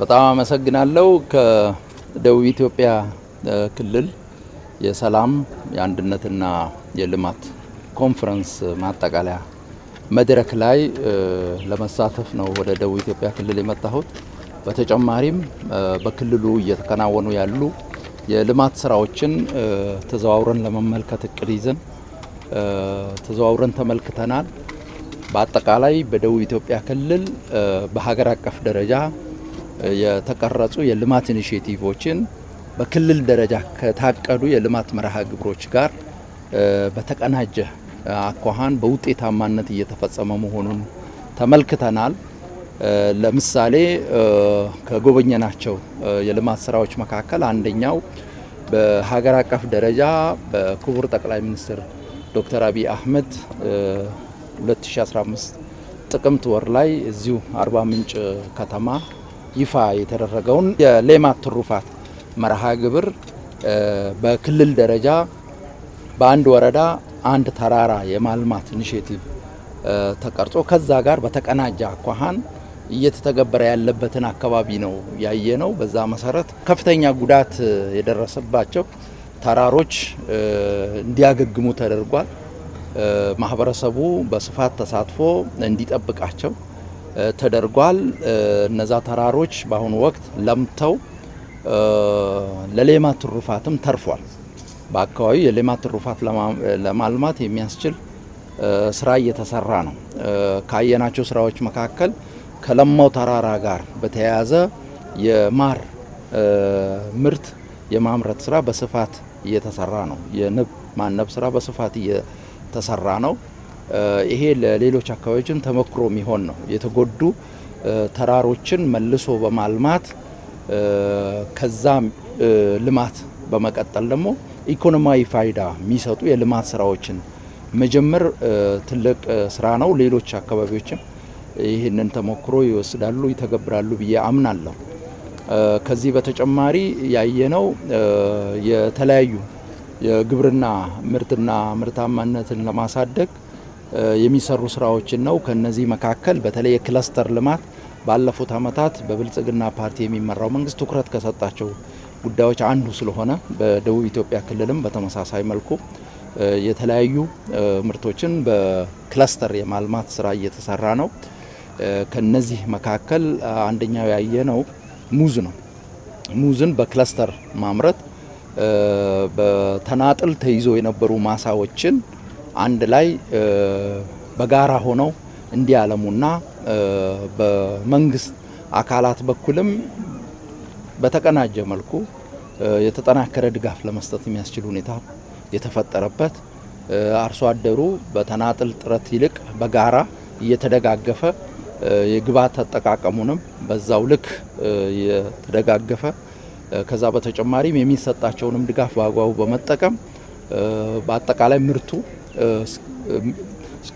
በጣም አመሰግናለሁ። ከደቡብ ኢትዮጵያ ክልል የሰላም የአንድነትና የልማት ኮንፈረንስ ማጠቃለያ መድረክ ላይ ለመሳተፍ ነው ወደ ደቡብ ኢትዮጵያ ክልል የመጣሁት። በተጨማሪም በክልሉ እየተከናወኑ ያሉ የልማት ስራዎችን ተዘዋውረን ለመመልከት እቅድ ይዘን ተዘዋውረን ተመልክተናል። በአጠቃላይ በደቡብ ኢትዮጵያ ክልል በሀገር አቀፍ ደረጃ የተቀረጹ የልማት ኢኒሼቲቮችን በክልል ደረጃ ከታቀዱ የልማት መርሃ ግብሮች ጋር በተቀናጀ አኳኋን በውጤታማነት እየተፈጸመ መሆኑን ተመልክተናል። ለምሳሌ ከጎበኘናቸው የልማት ስራዎች መካከል አንደኛው በሀገር አቀፍ ደረጃ በክቡር ጠቅላይ ሚኒስትር ዶክተር አብይ አህመድ 2015 ጥቅምት ወር ላይ እዚሁ አርባ ምንጭ ከተማ ይፋ የተደረገውን የሌማት ትሩፋት መርሃ ግብር በክልል ደረጃ በአንድ ወረዳ አንድ ተራራ የማልማት ኢኒሼቲቭ ተቀርጾ ከዛ ጋር በተቀናጀ አኳኋን እየተተገበረ ያለበትን አካባቢ ነው ያየነው። በዛ መሰረት ከፍተኛ ጉዳት የደረሰባቸው ተራሮች እንዲያገግሙ ተደርጓል። ማህበረሰቡ በስፋት ተሳትፎ እንዲጠብቃቸው ተደርጓል። እነዛ ተራሮች በአሁኑ ወቅት ለምተው ለሌማት ትሩፋትም ተርፏል። በአካባቢው የሌማት ትሩፋት ለማልማት የሚያስችል ስራ እየተሰራ ነው። ካየናቸው ስራዎች መካከል ከለማው ተራራ ጋር በተያያዘ የማር ምርት የማምረት ስራ በስፋት እየተሰራ ነው። የንብ ማነብ ስራ በስፋት እየተሰራ ነው። ይሄ ለሌሎች አካባቢዎችም ተሞክሮ የሚሆን ነው። የተጎዱ ተራሮችን መልሶ በማልማት ከዛም ልማት በመቀጠል ደግሞ ኢኮኖሚያዊ ፋይዳ የሚሰጡ የልማት ስራዎችን መጀመር ትልቅ ስራ ነው። ሌሎች አካባቢዎችም ይህንን ተሞክሮ ይወስዳሉ፣ ይተገብራሉ ብዬ አምናለሁ። ከዚህ በተጨማሪ ያየነው የተለያዩ የግብርና ምርትና ምርታማነትን ለማሳደግ የሚሰሩ ስራዎችን ነው። ከነዚህ መካከል በተለይ የክለስተር ልማት ባለፉት አመታት በብልጽግና ፓርቲ የሚመራው መንግስት ትኩረት ከሰጣቸው ጉዳዮች አንዱ ስለሆነ በደቡብ ኢትዮጵያ ክልልም በተመሳሳይ መልኩ የተለያዩ ምርቶችን በክለስተር የማልማት ስራ እየተሰራ ነው። ከነዚህ መካከል አንደኛው ያየነው ሙዝ ነው። ሙዝን በክለስተር ማምረት በተናጥል ተይዞ የነበሩ ማሳዎችን አንድ ላይ በጋራ ሆነው እንዲያለሙና በመንግስት አካላት በኩልም በተቀናጀ መልኩ የተጠናከረ ድጋፍ ለመስጠት የሚያስችል ሁኔታ የተፈጠረበት አርሶ አደሩ በተናጥል ጥረት ይልቅ በጋራ እየተደጋገፈ የግብዓት አጠቃቀሙንም በዛው ልክ የተደጋገፈ ከዛ በተጨማሪም የሚሰጣቸውንም ድጋፍ በአግባቡ በመጠቀም በአጠቃላይ ምርቱ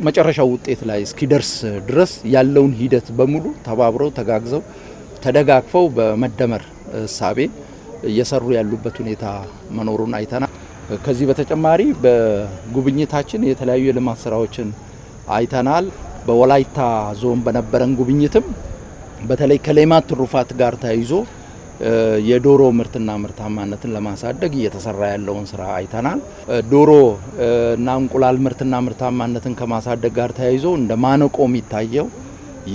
መጨረሻው ውጤት ላይ እስኪደርስ ድረስ ያለውን ሂደት በሙሉ ተባብረው ተጋግዘው ተደጋግፈው በመደመር እሳቤ እየሰሩ ያሉበት ሁኔታ መኖሩን አይተናል። ከዚህ በተጨማሪ በጉብኝታችን የተለያዩ የልማት ስራዎችን አይተናል። በወላይታ ዞን በነበረን ጉብኝትም በተለይ ከሌማት ትሩፋት ጋር ተያይዞ የዶሮ ምርትና ምርታማነትን ለማሳደግ እየተሰራ ያለውን ስራ አይተናል። ዶሮ እና እንቁላል ምርትና ምርታማነትን ከማሳደግ ጋር ተያይዞ እንደ ማነቆ የሚታየው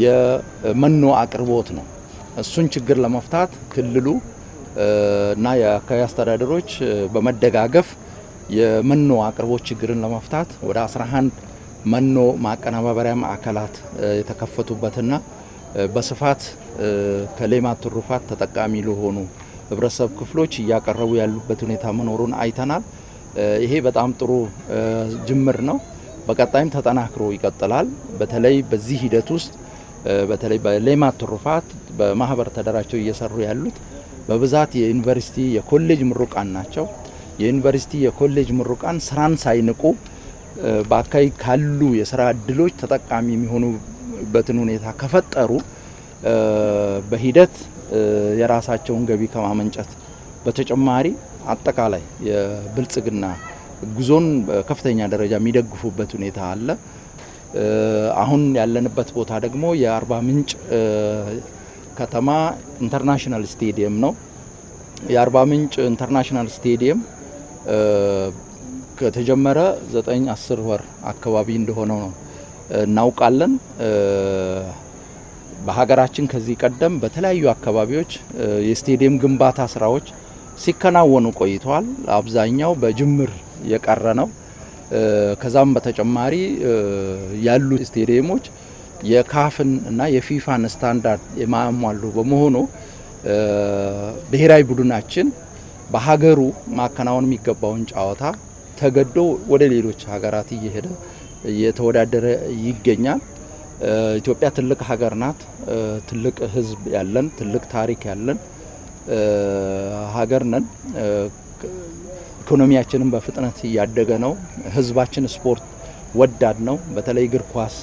የመኖ አቅርቦት ነው። እሱን ችግር ለመፍታት ክልሉ እና የአካባቢ አስተዳደሮች በመደጋገፍ የመኖ አቅርቦት ችግርን ለመፍታት ወደ 11 መኖ ማቀነባበሪያ ማዕከላት የተከፈቱበትና በስፋት ከሌማት ትሩፋት ተጠቃሚ ለሆኑ ህብረተሰብ ክፍሎች እያቀረቡ ያሉበት ሁኔታ መኖሩን አይተናል። ይሄ በጣም ጥሩ ጅምር ነው። በቀጣይም ተጠናክሮ ይቀጥላል። በተለይ በዚህ ሂደት ውስጥ በተለይ በሌማት ትሩፋት በማህበር ተደራጅተው እየሰሩ ያሉት በብዛት የዩኒቨርሲቲ የኮሌጅ ምሩቃን ናቸው። የዩኒቨርሲቲ የኮሌጅ ምሩቃን ስራን ሳይንቁ በአካባቢ ካሉ የስራ እድሎች ተጠቃሚ የሚሆኑበትን ሁኔታ ከፈጠሩ በሂደት የራሳቸውን ገቢ ከማመንጨት በተጨማሪ አጠቃላይ የብልጽግና ጉዞን በከፍተኛ ደረጃ የሚደግፉበት ሁኔታ አለ። አሁን ያለንበት ቦታ ደግሞ የአርባ ምንጭ ከተማ ኢንተርናሽናል ስቴዲየም ነው። የአርባ ምንጭ ኢንተርናሽናል ስቴዲየም ከተጀመረ 9-10 ወር አካባቢ እንደሆነ ነው እናውቃለን። በሀገራችን ከዚህ ቀደም በተለያዩ አካባቢዎች የስቴዲየም ግንባታ ስራዎች ሲከናወኑ ቆይተዋል። አብዛኛው በጅምር የቀረ ነው። ከዛም በተጨማሪ ያሉ ስቴዲየሞች የካፍን እና የፊፋን ስታንዳርድ የማያሟሉ በመሆኑ ብሔራዊ ቡድናችን በሀገሩ ማከናወን የሚገባውን ጨዋታ ተገዶ ወደ ሌሎች ሀገራት እየተወዳደረ ይገኛል። ኢትዮጵያ ትልቅ ሀገር ናት። ትልቅ ሕዝብ ያለን ትልቅ ታሪክ ያለን ሀገር ነን። ኢኮኖሚያችንን በፍጥነት እያደገ ነው። ሕዝባችን ስፖርት ወዳድ ነው። በተለይ እግር ኳስ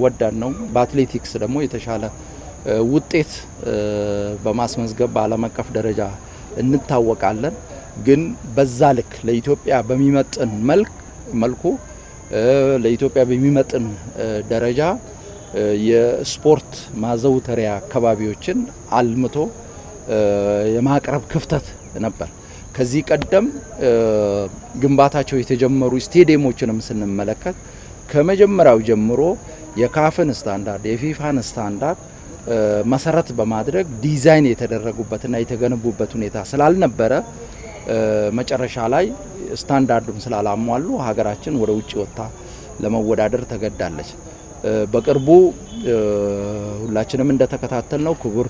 ወዳድ ነው። በአትሌቲክስ ደግሞ የተሻለ ውጤት በማስመዝገብ በዓለም አቀፍ ደረጃ እንታወቃለን። ግን በዛ ልክ ለኢትዮጵያ በሚመጥን መልኩ ለኢትዮጵያ በሚመጥን ደረጃ የስፖርት ማዘውተሪያ አካባቢዎችን አልምቶ የማቅረብ ክፍተት ነበር። ከዚህ ቀደም ግንባታቸው የተጀመሩ ስቴዲየሞችንም ስንመለከት ከመጀመሪያው ጀምሮ የካፍን ስታንዳርድ የፊፋን ስታንዳርድ መሰረት በማድረግ ዲዛይን የተደረጉበትና የተገነቡበት ሁኔታ ስላልነበረ መጨረሻ ላይ ስታንዳርዱን ስላላሟሉ ሀገራችን ወደ ውጭ ወጣ ለመወዳደር ተገዳለች። በቅርቡ ሁላችንም እንደተከታተልነው ክቡር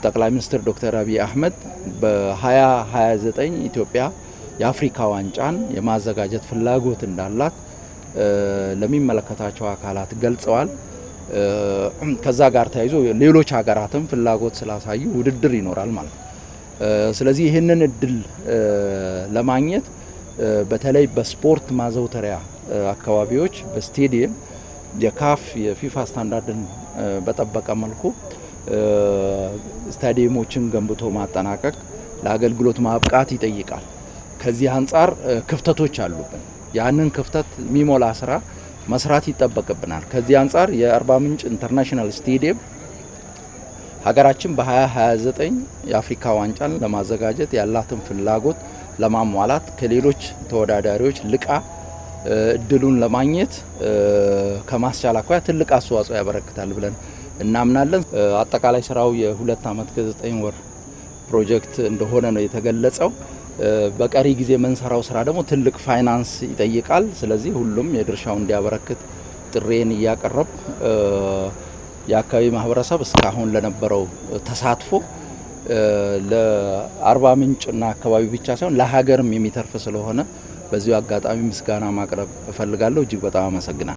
ጠቅላይ ሚኒስትር ዶክተር አብይ አህመድ በ2029 ኢትዮጵያ የአፍሪካ ዋንጫን የማዘጋጀት ፍላጎት እንዳላት ለሚመለከታቸው አካላት ገልጸዋል። ከዛ ጋር ተያይዞ ሌሎች ሀገራትም ፍላጎት ስላሳዩ ውድድር ይኖራል ማለት ነው። ስለዚህ ይህንን እድል ለማግኘት በተለይ በስፖርት ማዘውተሪያ አካባቢዎች በስቴዲየም የካፍ የፊፋ ስታንዳርድን በጠበቀ መልኩ ስታዲየሞችን ገንብቶ ማጠናቀቅ ለአገልግሎት ማብቃት ይጠይቃል። ከዚህ አንጻር ክፍተቶች አሉብን። ያንን ክፍተት የሚሞላ ስራ መስራት ይጠበቅብናል። ከዚህ አንጻር የአርባ ምንጭ ኢንተርናሽናል ስቴዲየም ሀገራችን በ2029 የአፍሪካ ዋንጫን ለማዘጋጀት ያላትን ፍላጎት ለማሟላት ከሌሎች ተወዳዳሪዎች ልቃ እድሉን ለማግኘት ከማስቻል አኳያ ትልቅ አስተዋጽኦ ያበረክታል ብለን እናምናለን። አጠቃላይ ስራው የ2 ዓመት ከ9 ወር ፕሮጀክት እንደሆነ ነው የተገለጸው። በቀሪ ጊዜ መንሰራው ስራ ደግሞ ትልቅ ፋይናንስ ይጠይቃል። ስለዚህ ሁሉም የድርሻውን እንዲያበረክት ጥሬን እያቀረብ የአካባቢ ማህበረሰብ እስካሁን ለነበረው ተሳትፎ ለአርባ ምንጭና አካባቢ ብቻ ሳይሆን ለሀገርም የሚተርፍ ስለሆነ በዚሁ አጋጣሚ ምስጋና ማቅረብ እፈልጋለሁ። እጅግ በጣም አመሰግናለሁ።